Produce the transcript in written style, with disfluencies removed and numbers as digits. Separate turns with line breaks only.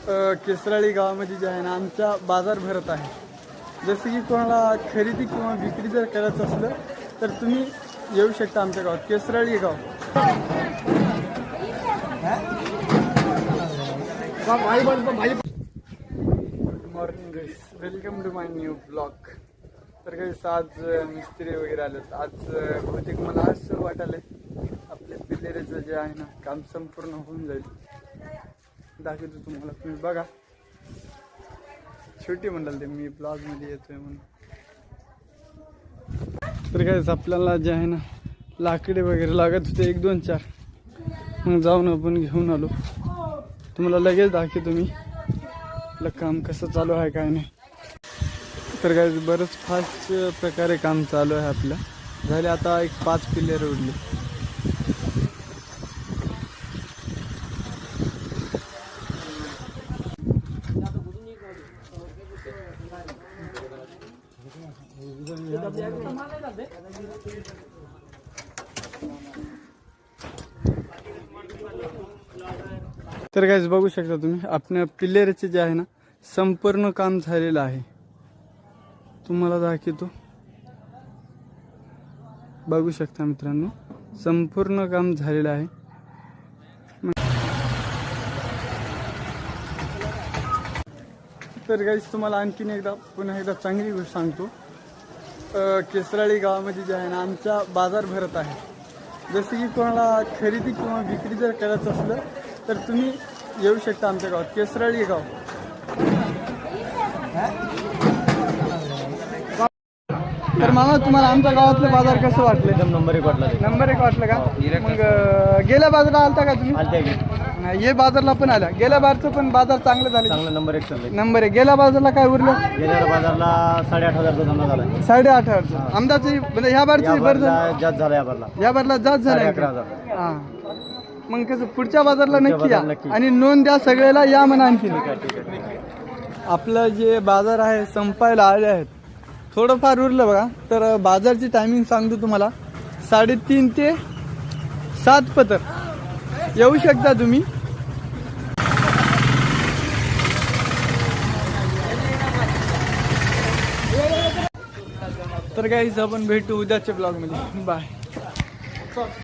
केसराळी गावामध्ये जे आहे ना आमचा बाजार भरत आहे। जसं की कोणाला खरेदी किंवा विक्री जर करायचं असलं तर तुम्ही येऊ शकता आमच्या गावात, केसराळी गाव। Good morning guys, welcome to my new blog. तर गाइस आज मिस्त्री वगैरे आलेत। आज बहुतेक मला असं वाटायलंय आपल्या पिल्लेरीचं जे आहे ना काम संपूर्ण होऊन जाईल। दाखवतो तुम्हाला, तुम्ही बघा। छोटी म्हणाल ते मी ब्लॉग मध्ये येतोय म्हणून। तर गाइस आपल्याला जे आहे ना लाकडे वगैरे लागत होते 1 2 4, मग जाऊन आपण घेऊन आलो। तुम्हाला लगेच दाखवतो मी आपलं काम कसं चालू आहे काय नाही। तर गाइस बरंच फास्ट प्रकारे काम चालू आहे आपलं। झाले आता एक 5 पिल्लेर उरले। तर गाइस बघू शकता तुम्ही आपल्या पिल्लेरचे जे आहे ना संपूर्ण काम झालेलं आहे। तुम्हाला दाखवतो, बघू शकता मित्रांनो संपूर्ण काम झालेलं आहे। तर गाइस तुम्हाला आणखीन एकदा पुन्हा एकदा चांगली गोष्ट सांगतो। केसराळी गावामध्ये जे आहे ना आमचा बाजार भरत आहे। जसं की कोणाला खरेदी किंवा विक्री जर करायचं असलं तर तुम्ही येऊ शकता आमच्या गावात, केसराळी गाव। तर मामा तुम्हाला आमच्या गावातलं बाजार कसं वाटलं?
एकदम नंबर 1 वाटला।
नंबर 1 वाटलं का? मग गेल्या बाजारला आलता का तुम्ही?
आलते की
हे बाजारला पण आल्या। गेल्या बारचं पण बाजार चांगलं झालं।
चांगला नंबर 1 चालले।
नंबर 1 गेल्या बाजारला काय उरलं?
गेल्या बाजारला 8,500 धंदा झाला।
8,500 आमदाची म्हणजे ह्या बारची बरं झालं।
जास्त झाला या
बारला जास्त झाला।
11,000।
हां मग कसं पुढच्या बाजारला नक्की या
नक्की।
आणि नोंद द्या सगळ्याला या म्हणा आणखी।
ठीक आहे।
आपलं जे बाजार आहे संपायला आले आहेत। थोडंफार उरलं बघा। तर बाजारची टायमिंग सांगतो तुम्हाला, 3:30 ते 7 पतर येऊ शकता तुम्ही। तर गाइस आपण भेटू उद्याच्या ब्लॉग मध्ये। बाय।